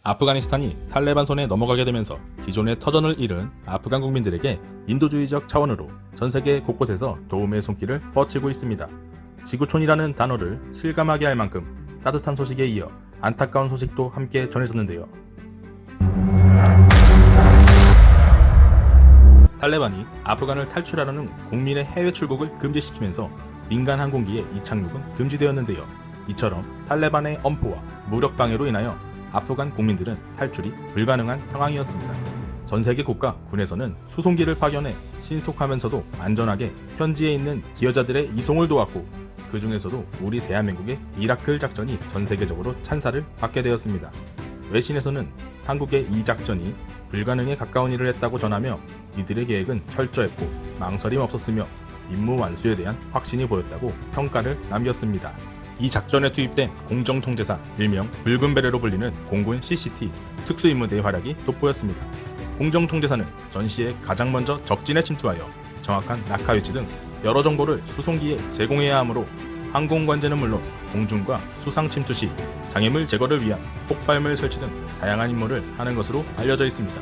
아프가니스탄이 탈레반 손에 넘어가게 되면서 기존의 터전을 잃은 아프간 국민들에게 인도주의적 차원으로 전 세계 곳곳에서 도움의 손길을 뻗치고 있습니다. 지구촌이라는 단어를 실감하게 할 만큼 따뜻한 소식에 이어 안타까운 소식도 함께 전해졌는데요. 탈레반이 아프간을 탈출하려는 국민의 해외 출국을 금지시키면서 민간 항공기의 이착륙은 금지되었는데요. 이처럼 탈레반의 엄포와 무력 방해로 인하여 아프간 국민들은 탈출이 불가능한 상황이었습니다. 전 세계 국가 군에서는 수송기를 파견해 신속하면서도 안전하게 현지에 있는 기여자들의 이송을 도왔고, 그 중에서도 우리 대한민국의 미라클 작전이 전 세계적으로 찬사를 받게 되었습니다. 외신에서는 한국의 이 작전이 불가능에 가까운 일을 했다고 전하며 이들의 계획은 철저했고 망설임 없었으며 임무 완수에 대한 확신이 보였다고 평가를 남겼습니다. 이 작전에 투입된 공정통제사, 일명 붉은 베레로 불리는 공군 CCT 특수임무대의 활약이 돋보였습니다. 공정통제사는 전시에 가장 먼저 적진에 침투하여 정확한 낙하 위치 등 여러 정보를 수송기에 제공해야 하므로 항공관제는 물론 공중과 수상 침투 시 장애물 제거를 위한 폭발물 설치 등 다양한 임무를 하는 것으로 알려져 있습니다.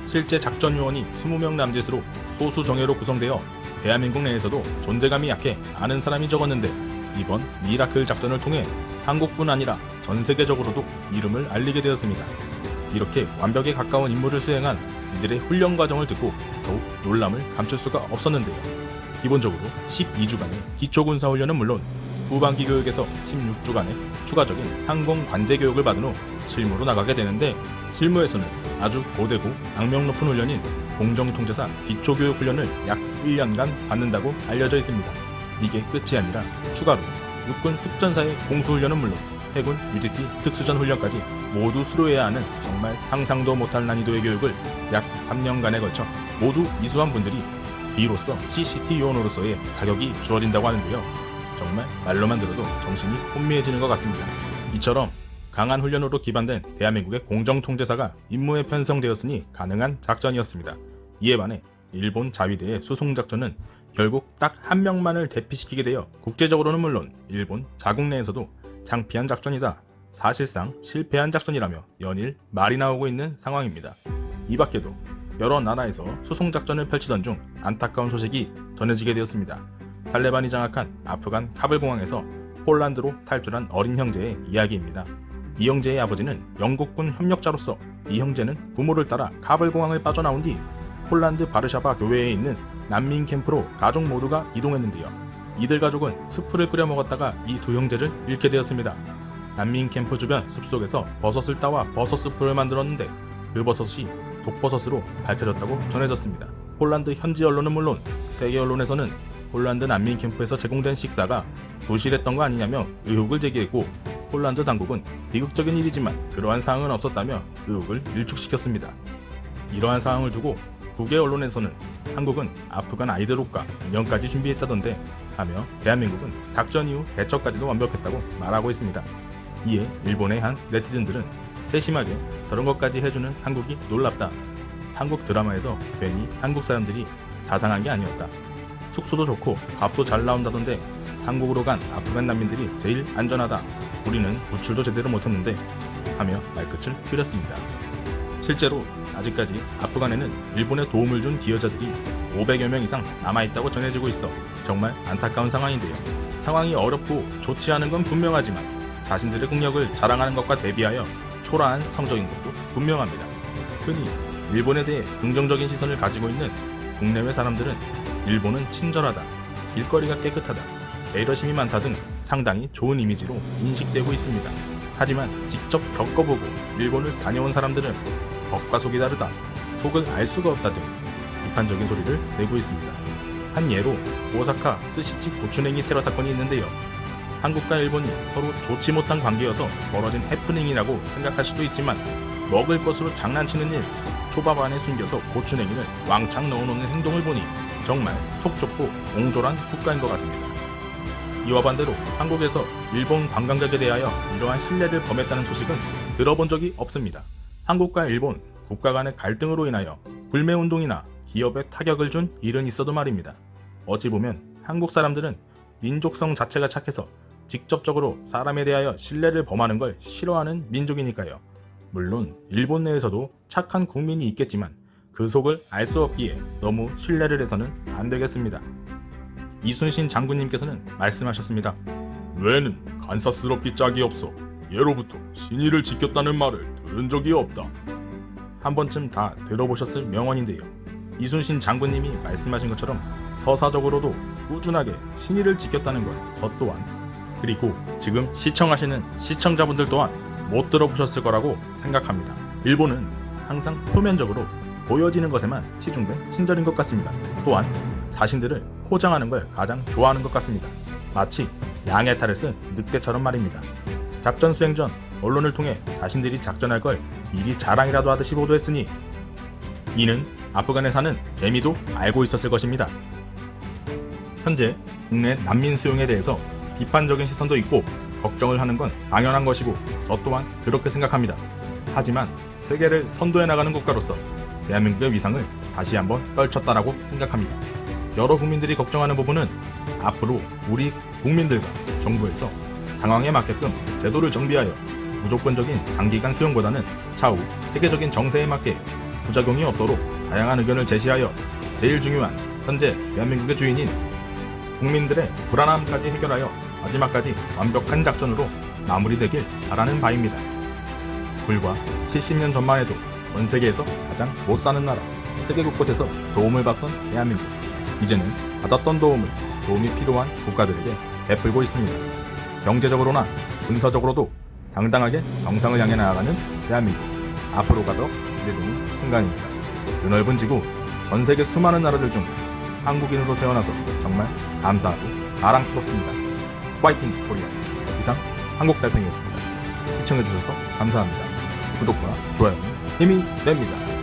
실제 작전 요원이 20명 남짓으로 소수 정예로 구성되어 대한민국 내에서도 존재감이 약해 아는 사람이 적었는데, 이번 미라클 작전을 통해 한국뿐 아니라 전 세계적으로도 이름을 알리게 되었습니다. 이렇게 완벽에 가까운 임무를 수행한 이들의 훈련 과정을 듣고 더욱 놀람을 감출 수가 없었는데요. 기본적으로 12주간의 기초군사훈련은 물론 후반기 교육에서 16주간의 추가적인 항공 관제 교육을 받은 후 실무로 나가게 되는데, 실무에서는 아주 고되고 악명 높은 훈련인 공정통제사 기초교육 훈련을 약 1년간 받는다고 알려져 있습니다. 이게 끝이 아니라 추가로 육군 특전사의 공수훈련은 물론 해군 UDT 특수전 훈련까지 모두 수료해야 하는 정말 상상도 못할 난이도의 교육을 약 3년간에 걸쳐 모두 이수한 분들이 비로소 CCT 요원으로서의 자격이 주어진다고 하는데요. 정말 말로만 들어도 정신이 혼미해지는 것 같습니다. 이처럼 강한 훈련으로 기반된 대한민국의 공정통제사가 임무에 편성되었으니 가능한 작전이었습니다. 이에 반해 일본 자위대의 수송작전은 결국 딱 한 명만을 대피시키게 되어 국제적으로는 물론 일본 자국 내에서도 창피한 작전이다, 사실상 실패한 작전이라며 연일 말이 나오고 있는 상황입니다. 이 밖에도 여러 나라에서 수송작전을 펼치던 중 안타까운 소식이 전해지게 되었습니다. 탈레반이 장악한 아프간 카불 공항에서 폴란드로 탈출한 어린 형제의 이야기입니다. 이 형제의 아버지는 영국군 협력자로서 이 형제는 부모를 따라 카불 공항을 빠져나온 뒤 폴란드 바르샤바 교외에 있는 난민 캠프로 가족 모두가 이동했는데요. 이들 가족은 수프를 끓여 먹었다가 이 두 형제를 잃게 되었습니다. 난민 캠프 주변 숲속에서 버섯을 따와 버섯 수프를 만들었는데 그 버섯이 독버섯으로 밝혀졌다고 전해졌습니다. 폴란드 현지 언론은 물론 세계 언론에서는 폴란드 난민 캠프에서 제공된 식사가 부실했던 거 아니냐며 의혹을 제기했고, 폴란드 당국은 비극적인 일이지만 그러한 사항은 없었다며 의혹을 일축시켰습니다. 이러한 상황을 두고 국외 언론에서는 한국은 아프간 아이들옷과 인형까지 준비했다던데 하며 대한민국은 작전 이후 대처까지도 완벽했다고 말하고 있습니다. 이에 일본의 한 네티즌들은 세심하게 저런 것까지 해주는 한국이 놀랍다. 한국 드라마에서 괜히 한국 사람들이 자상한 게 아니었다. 숙소도 좋고 밥도 잘 나온다던데 한국으로 간 아프간 난민들이 제일 안전하다. 우리는 구출도 제대로 못했는데 하며 말끝을 흐렸습니다. 실제로 아직까지 아프간에는 일본에 도움을 준 기여자들이 500여 명 이상 남아있다고 전해지고 있어 정말 안타까운 상황인데요. 상황이 어렵고 좋지 않은 건 분명하지만 자신들의 국력을 자랑하는 것과 대비하여 초라한 성적인 것도 분명합니다. 흔히 일본에 대해 긍정적인 시선을 가지고 있는 국내외 사람들은 일본은 친절하다, 길거리가 깨끗하다, 배려심이 많다 등 상당히 좋은 이미지로 인식되고 있습니다. 하지만 직접 겪어보고 일본을 다녀온 사람들은 겉과 속이 다르다, 속을 알 수가 없다 등 비판적인 소리를 내고 있습니다. 한 예로 오사카 스시치 고추냉이 테러 사건이 있는데요. 한국과 일본이 서로 좋지 못한 관계여서 벌어진 해프닝이라고 생각할 수도 있지만 먹을 것으로 장난치는 일, 초밥 안에 숨겨서 고추냉이를 왕창 넣어놓는 행동을 보니 정말 속 좁고 옹졸한 국가인 것 같습니다. 이와 반대로 한국에서 일본 관광객에 대하여 이러한 신뢰를 범했다는 소식은 들어본 적이 없습니다. 한국과 일본, 국가 간의 갈등으로 인하여 불매운동이나 기업에 타격을 준 일은 있어도 말입니다. 어찌 보면 한국 사람들은 민족성 자체가 착해서 직접적으로 사람에 대하여 신뢰를 범하는 걸 싫어하는 민족이니까요. 물론 일본 내에서도 착한 국민이 있겠지만 그 속을 알 수 없기에 너무 신뢰를 해서는 안 되겠습니다. 이순신 장군님께서는 말씀하셨습니다. 뇌는 간사스럽기 짝이 없어 예로부터 신의를 지켰다는 말을 들은 적이 없다. 한 번쯤 다 들어보셨을 명언인데요. 이순신 장군님이 말씀하신 것처럼 서사적으로도 꾸준하게 신의를 지켰다는 것 저 또한, 그리고 지금 시청하시는 시청자분들 또한 못 들어보셨을 거라고 생각합니다. 일본은 항상 표면적으로 보여지는 것에만 치중된 친절인 것 같습니다. 또한 자신들을 포장하는 걸 가장 좋아하는 것 같습니다. 마치 양의 탈을 쓴 늑대처럼 말입니다. 작전 수행 전 언론을 통해 자신들이 작전할 걸 미리 자랑이라도 하듯이 보도했으니 이는 아프간에 사는 개미도 알고 있었을 것입니다. 현재 국내 난민 수용에 대해서 비판적인 시선도 있고 걱정을 하는 건 당연한 것이고 저 또한 그렇게 생각합니다. 하지만 세계를 선도해 나가는 국가로서 대한민국의 위상을 다시 한번 떨쳤다라고 생각합니다. 여러 국민들이 걱정하는 부분은 앞으로 우리 국민들과 정부에서 상황에 맞게끔 제도를 정비하여 무조건적인 장기간 수용보다는 차후 세계적인 정세에 맞게 부작용이 없도록 다양한 의견을 제시하여 제일 중요한 현재 대한민국의 주인인 국민들의 불안함까지 해결하여 마지막까지 완벽한 작전으로 마무리되길 바라는 바입니다. 불과 70년 전만 해도 전 세계에서 가장 못 사는 나라, 세계 곳곳에서 도움을 받던 대한민국. 이제는 받았던 도움이 필요한 국가들에게 베풀고 있습니다. 경제적으로나 군사적으로도 당당하게 정상을 향해 나아가는 대한민국. 앞으로가 더 기대되는 순간입니다. 드넓은 지구, 전 세계 수많은 나라들 중 한국인으로 태어나서 정말 감사하고 자랑스럽습니다. 파이팅 코리아. 이상 한국달팽이였습니다. 시청해주셔서 감사합니다. 구독과 좋아요는 힘이 됩니다.